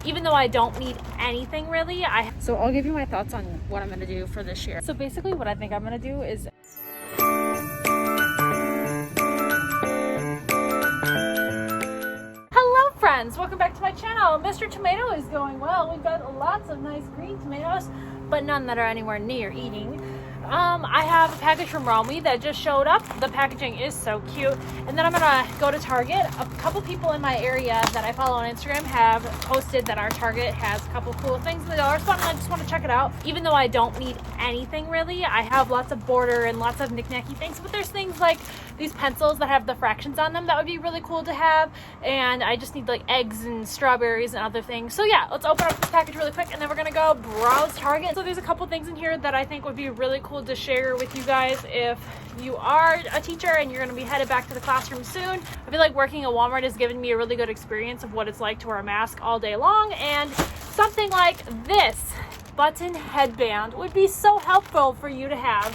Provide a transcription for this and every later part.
even though I don't need anything really. So I'll give you my thoughts on what I'm gonna do for this year. So basically what I think I'm gonna do is friends, welcome back to my channel. Mr. Tomato is going well. We've got lots of nice green tomatoes, but none that are anywhere near eating. I have a package from Romwe that just showed up. The packaging is so cute. And then I'm gonna go to Target. A couple people in my area that I follow on Instagram have posted that our Target has a couple cool things in the dollar spot, and I just want to check it out. Even though I don't need anything really, I have lots of border and lots of knick-knacky things, but there's things like these pencils that have the fractions on them that would be really cool to have, and I just need like eggs and strawberries and other things. So yeah, let's open up this package really quick and then we're gonna go browse Target. So there's a couple things in here that I think would be really cool to share with you guys if you are a teacher and you're going to be headed back to the classroom soon. I feel like working at Walmart has given me a really good experience of what it's like to wear a mask all day long, and something like this button headband would be so helpful for you to have.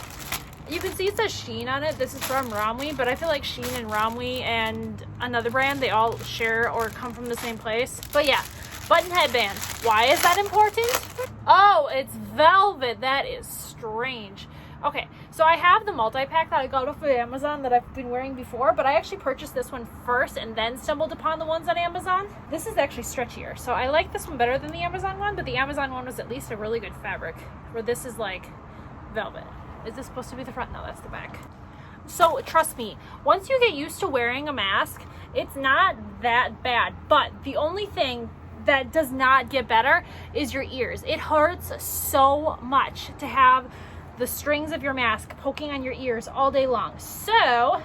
You can see it says Sheen on it. This is from Romwe, but I feel like Sheen and Romwe and another brand, they all share or come from the same place. But yeah, button headband. Why is that important? Oh, it's velvet. That is strange. Okay, so I have the multi-pack that I got off of Amazon that I've been wearing before, but I actually purchased this one first and then stumbled upon the ones on Amazon. This is actually stretchier, so I like this one better than the Amazon one, but the Amazon one was at least a really good fabric, where this is like velvet. Is this supposed to be the front? No, that's the back. So trust me, once you get used to wearing a mask, it's not that bad, but the only thing that does not get better is your ears. It hurts so much to have the strings of your mask poking on your ears all day long. So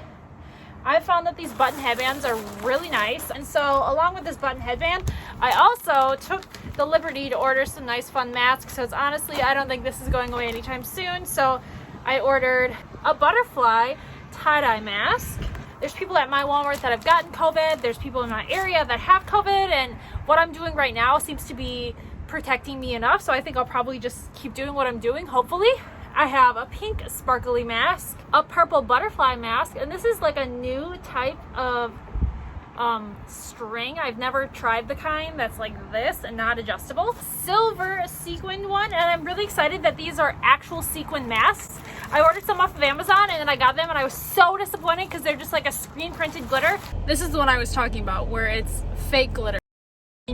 I found that these button headbands are really nice. And so along with this button headband, I also took the liberty to order some nice fun masks, because honestly, I don't think this is going away anytime soon. So I ordered a butterfly tie-dye mask. There's people at my Walmart that have gotten COVID. There's people in my area that have COVID. And what I'm doing right now seems to be protecting me enough. So I think I'll probably just keep doing what I'm doing, hopefully. I have a pink sparkly mask, a purple butterfly mask, and this is like a new type of string. I've never tried the kind that's like this and not adjustable. Silver sequined one, and I'm really excited that these are actual sequin masks. I ordered some off of Amazon and then I got them and I was so disappointed because they're just like a screen printed glitter. This is the one I was talking about where it's fake glitter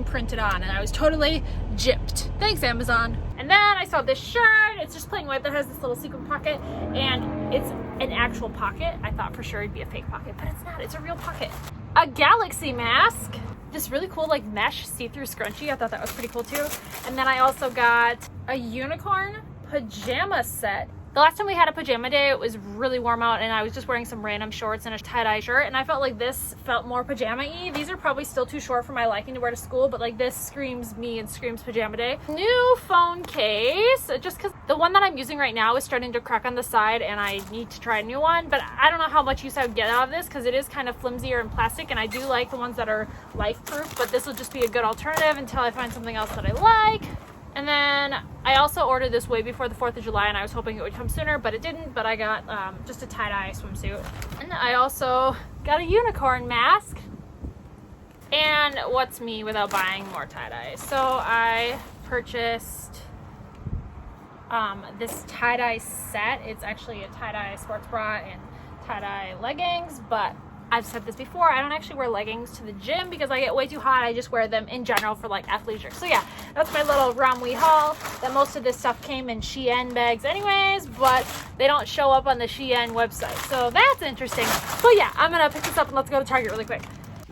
printed on, and I was totally gypped. Thanks, Amazon. And then I saw this shirt. It's just plain white that has this little sequin pocket, and it's an actual pocket. I thought for sure it'd be a fake pocket, but it's not. It's a real pocket. A galaxy mask. This really cool like mesh see-through scrunchie. I thought that was pretty cool too. And then I also got a unicorn pajama set. The last time we had a pajama day, it was really warm out and I was just wearing some random shorts and a tie-dye shirt, and I felt like this felt more pajama-y. These are probably still too short for my liking to wear to school, but like this screams me and screams pajama day. New phone case, just because the one that I'm using right now is starting to crack on the side and I need to try a new one, but I don't know how much use I would get out of this because it is kind of flimsier and plastic, and I do like the ones that are life-proof, but this will just be a good alternative until I find something else that I like. And then I also ordered this way before the 4th of July and I was hoping it would come sooner, but it didn't. But I got just a tie-dye swimsuit. And I also got a unicorn mask. And what's me without buying more tie-dye? So I purchased this tie-dye set. It's actually a tie-dye sports bra and tie-dye leggings, but I've said this before, I don't actually wear leggings to the gym because I get way too hot. I just wear them in general for like athleisure. So yeah, that's my little Romwe haul. That most of this stuff came in Shein bags anyways, but they don't show up on the Shein website. So that's interesting. So yeah, I'm gonna pick this up and let's go to Target really quick.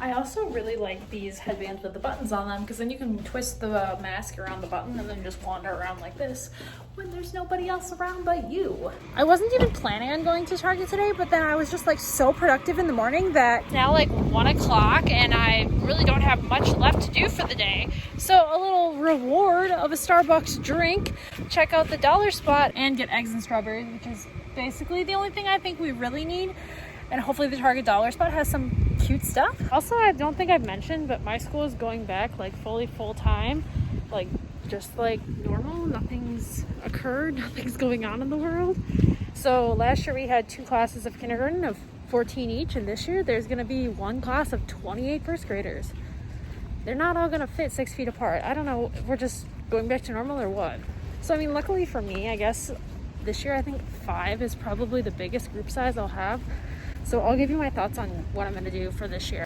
I also really like these headbands with the buttons on them because then you can twist the mask around the button and then just wander around like this when there's nobody else around but you. I wasn't even planning on going to Target today, but then I was just like so productive in the morning that it's now like 1 o'clock and I really don't have much left to do for the day. So a little reward of a Starbucks drink, check out the dollar spot and get eggs and strawberries, which is basically the only thing I think we really need. And hopefully the Target dollar spot has some cute stuff. Also, I don't think I've mentioned, but my school is going back like fully full-time, like just like normal. Nothing's occurred, nothing's going on in the world. So last year we had 2 classes of kindergarten of 14 each, and this year there's gonna be 1 class of 28 first graders. they're not all gonna fit 6 feet apart. I don't know, we're just going back to normal or what? So I mean, luckily for me, I guess this year I think 5 is probably the biggest group size I'll have. So I'll give you my thoughts on what I'm gonna do for this year.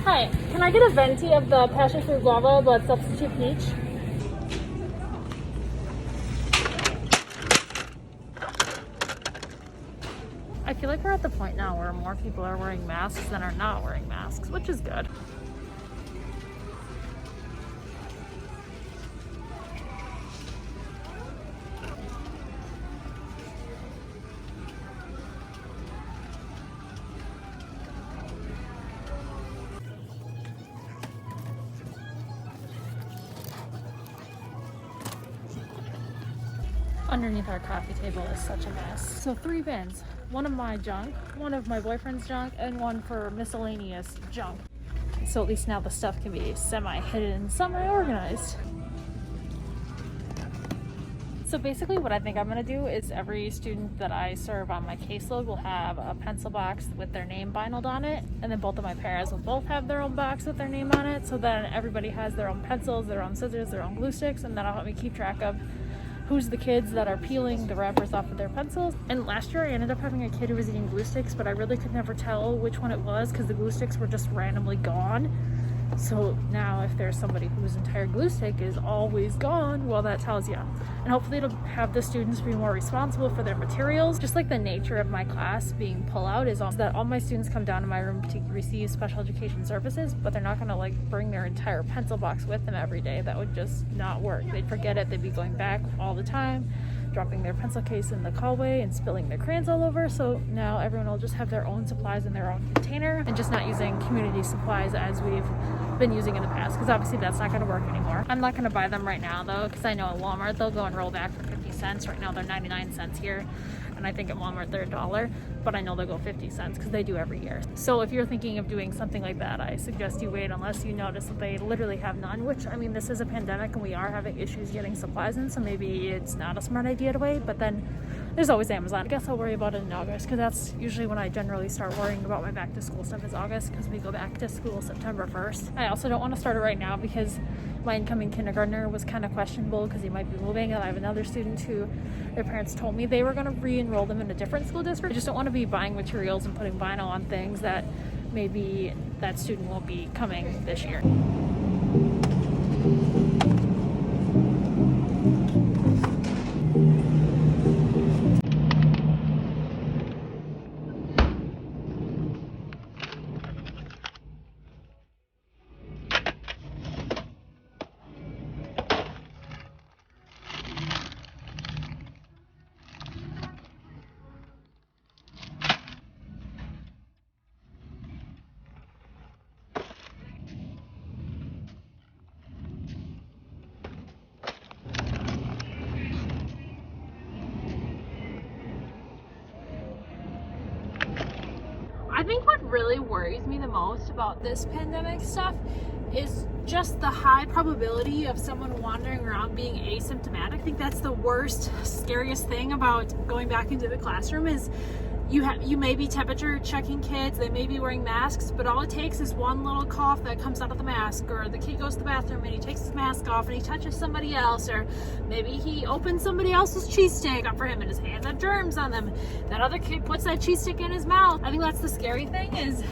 Hi, can I get a venti of the passion fruit guava but substitute peach? I feel like we're at the point now where more people are wearing masks than are not wearing masks, which is good. Underneath our coffee table is such a mess. So 3 bins, one of my junk, one of my boyfriend's junk, and one for miscellaneous junk. So at least now the stuff can be semi-hidden, semi-organized. So basically what I think I'm gonna do is every student that I serve on my caseload will have a pencil box with their name vinyled on it, and then both of my paras will both have their own box with their name on it, so then everybody has their own pencils, their own scissors, their own glue sticks, and that'll help me keep track of who's the kids that are peeling the wrappers off of their pencils. And last year I ended up having a kid who was eating glue sticks, but I really could never tell which one it was because the glue sticks were just randomly gone. So now if there's somebody whose entire glue stick is always gone, well, that tells you. And hopefully it'll have the students be more responsible for their materials. Just like the nature of my class being pull-out is also that all my students come down to my room to receive special education services, but they're not gonna like bring their entire pencil box with them every day. That would just not work. They'd forget it, they'd be going back all the time, dropping their pencil case in the hallway and spilling their crayons all over. So now everyone will just have their own supplies in their own container and just not using community supplies as we've been using in the past, because obviously that's not going to work anymore. I'm not going to buy them right now though, because I know at Walmart they'll go and roll back for 50 cents. Right now they're 99 cents here, and I think at Walmart they're $1, but I know they'll go 50 cents because they do every year. So if you're thinking of doing something like that, I suggest you wait unless you notice that they literally have none, which I mean, this is a pandemic and we are having issues getting supplies in, so maybe it's not a smart idea to wait, but then there's always Amazon. I guess I'll worry about it in August, because that's usually when I generally start worrying about my back to school stuff is August, because we go back to school September 1st. I also don't want to start it right now because my incoming kindergartner was kind of questionable because he might be moving, and I have another student who their parents told me they were going to re-enroll them in a different school district. I just don't want to be buying materials and putting vinyl on things that maybe that student won't be coming this year. I think what really worries me the most about this pandemic stuff is just the high probability of someone wandering around being asymptomatic. I think that's the worst, scariest thing about going back into the classroom is you may be temperature checking kids, they may be wearing masks, but all it takes is one little cough that comes out of the mask, or the kid goes to the bathroom and he takes his mask off and he touches somebody else, or maybe he opens somebody else's cheese stick up for him and his hands have germs on them. That other kid puts that cheese stick in his mouth. I think that's the scary thing is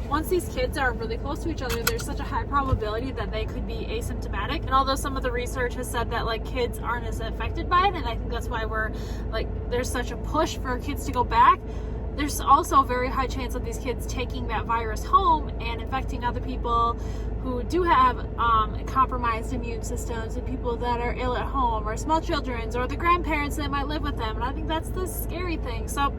once these kids are really close to each other, there's such a high probability that they could be asymptomatic. And although some of the research has said that like kids aren't as affected by it, and I think that's why we're like, there's such a push for kids to go back, there's also a very high chance of these kids taking that virus home and infecting other people who do have compromised immune systems, and people that are ill at home, or small children, or the grandparents that might live with them. And I think that's the scary thing. So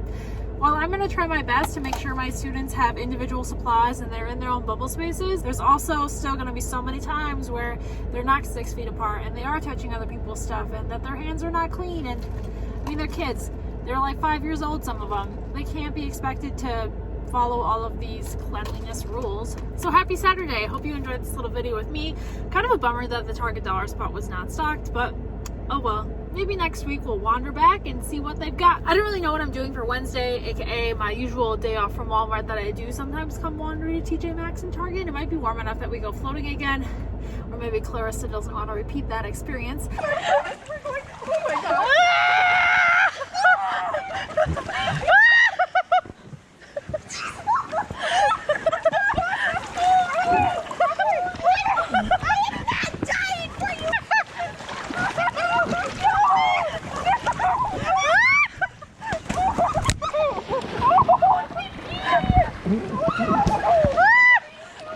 while I'm going to try my best to make sure my students have individual supplies and they're in their own bubble spaces, there's also still going to be so many times where they're not 6 feet apart and they are touching other people's stuff, and that their hands are not clean. And I mean, they're kids. They're like 5 years old, some of them. They can't be expected to follow all of these cleanliness rules. So happy Saturday. Hope you enjoyed this little video with me. Kind of a bummer that the Target dollar spot was not stocked, but oh well. maybe next week we'll wander back and see what they've got. I don't really know what I'm doing for Wednesday, aka my usual day off from Walmart that I do sometimes come wandering to TJ Maxx and Target. It might be warm enough that we go floating again, or maybe Clarissa doesn't want to repeat that experience. Oh my God.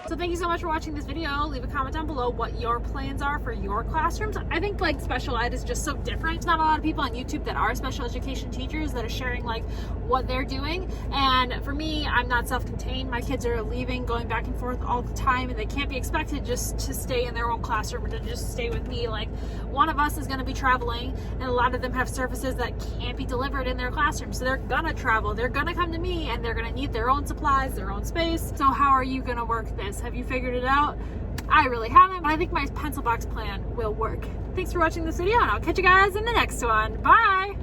So thank you so much for watching this video. Leave a comment down below what your plans are for your classrooms. I think like special ed is just so different. There's not a lot of people on YouTube that are special education teachers that are sharing like what they're doing. And for me, I'm not self-contained. My kids are leaving, going back and forth all the time, and they can't be expected just to stay in their own classroom or to just stay with me. Like, one of us is going to be traveling, and a lot of them have services that can't be delivered in their classroom. So they're gonna travel, they're gonna come to me, and they're gonna need their own supplies, their own space. So how are you gonna work this? Have you figured it out? I really haven't, but I think my pencil box plan will work. Thanks for watching this video, and I'll catch you guys in the next one. Bye!